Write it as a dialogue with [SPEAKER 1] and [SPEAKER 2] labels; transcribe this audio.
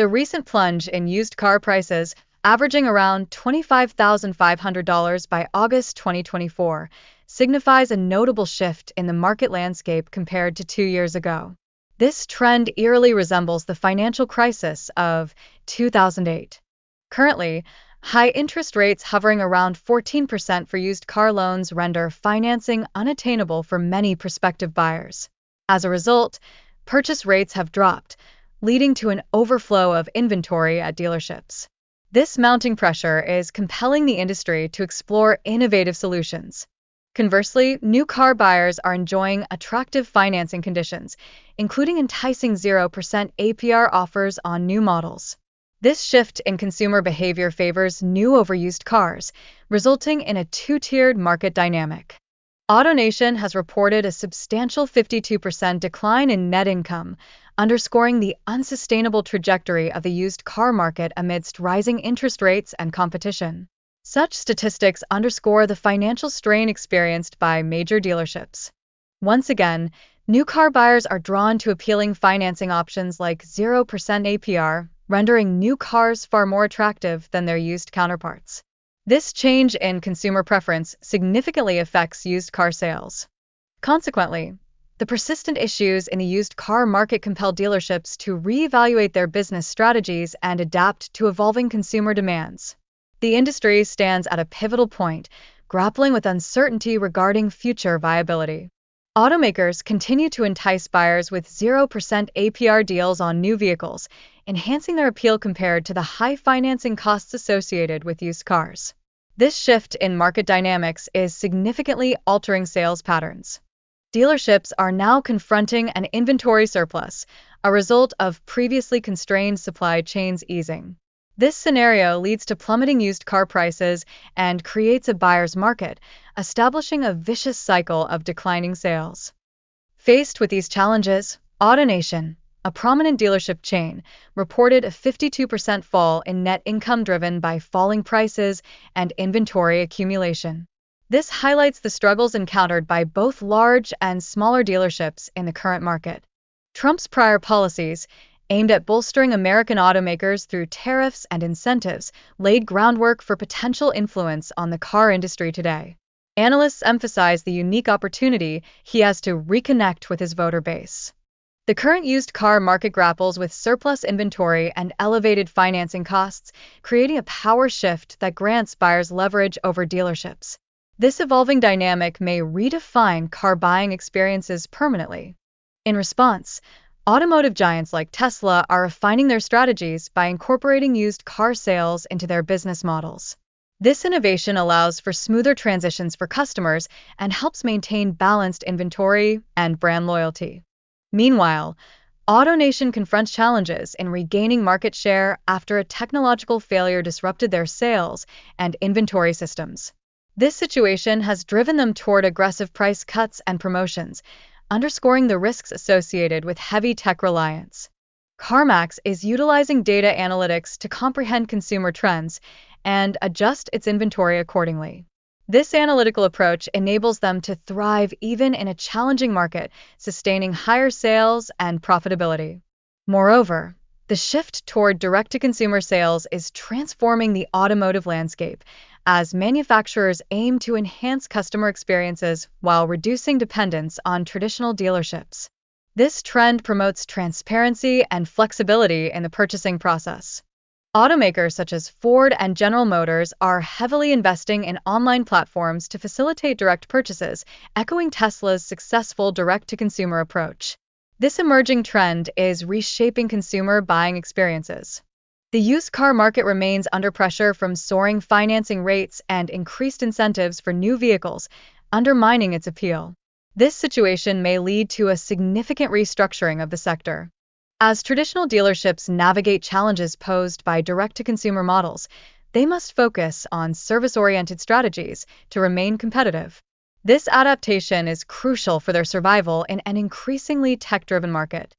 [SPEAKER 1] The recent plunge in used car prices, averaging around $25,500 by August 2024, signifies a notable shift in the market landscape compared to 2 years ago. This trend eerily resembles the financial crisis of 2008. Currently, high interest rates hovering around 14% for used car loans render financing unattainable for many prospective buyers. As a result, purchase rates have dropped, leading to an overflow of inventory at dealerships. This mounting pressure is compelling the industry to explore innovative solutions. Conversely, new car buyers are enjoying attractive financing conditions, including enticing 0% APR offers on new models. This shift in consumer behavior favors new over used cars, resulting in a two-tiered market dynamic. AutoNation has reported a substantial 52% decline in net income, underscoring the unsustainable trajectory of the used car market amidst rising interest rates and competition. Such statistics underscore the financial strain experienced by major dealerships. Once again, new car buyers are drawn to appealing financing options like 0% APR, rendering new cars far more attractive than their used counterparts. This change in consumer preference significantly affects used car sales. Consequently, the persistent issues in the used car market compel dealerships to reevaluate their business strategies and adapt to evolving consumer demands. The industry stands at a pivotal point, grappling with uncertainty regarding future viability. Automakers continue to entice buyers with 0% APR deals on new vehicles, enhancing their appeal compared to the high financing costs associated with used cars. This shift in market dynamics is significantly altering sales patterns. Dealerships are now confronting an inventory surplus, a result of previously constrained supply chains easing. This scenario leads to plummeting used car prices and creates a buyer's market, establishing a vicious cycle of declining sales. Faced with these challenges, AutoNation, a prominent dealership chain, reported a 52% fall in net income driven by falling prices and inventory accumulation. This highlights the struggles encountered by both large and smaller dealerships in the current market. Trump's prior policies, aimed at bolstering American automakers through tariffs and incentives, laid groundwork for potential influence on the car industry today. Analysts emphasize the unique opportunity he has to reconnect with his voter base. The current used car market grapples with surplus inventory and elevated financing costs, creating a power shift that grants buyers leverage over dealerships. This evolving dynamic may redefine car buying experiences permanently. In response, automotive giants like Tesla are refining their strategies by incorporating used car sales into their business models. This innovation allows for smoother transitions for customers and helps maintain balanced inventory and brand loyalty. Meanwhile, AutoNation confronts challenges in regaining market share after a technological failure disrupted their sales and inventory systems. This situation has driven them toward aggressive price cuts and promotions, underscoring the risks associated with heavy tech reliance. CarMax is utilizing data analytics to comprehend consumer trends and adjust its inventory accordingly. This analytical approach enables them to thrive even in a challenging market, sustaining higher sales and profitability. Moreover, the shift toward direct-to-consumer sales is transforming the automotive landscape, as manufacturers aim to enhance customer experiences while reducing dependence on traditional dealerships. This trend promotes transparency and flexibility in the purchasing process. Automakers such as Ford and General Motors are heavily investing in online platforms to facilitate direct purchases, echoing Tesla's successful direct-to-consumer approach. This emerging trend is reshaping consumer buying experiences. The used car market remains under pressure from soaring financing rates and increased incentives for new vehicles, undermining its appeal. This situation may lead to a significant restructuring of the sector. As traditional dealerships navigate challenges posed by direct-to-consumer models, they must focus on service-oriented strategies to remain competitive. This adaptation is crucial for their survival in an increasingly tech-driven market.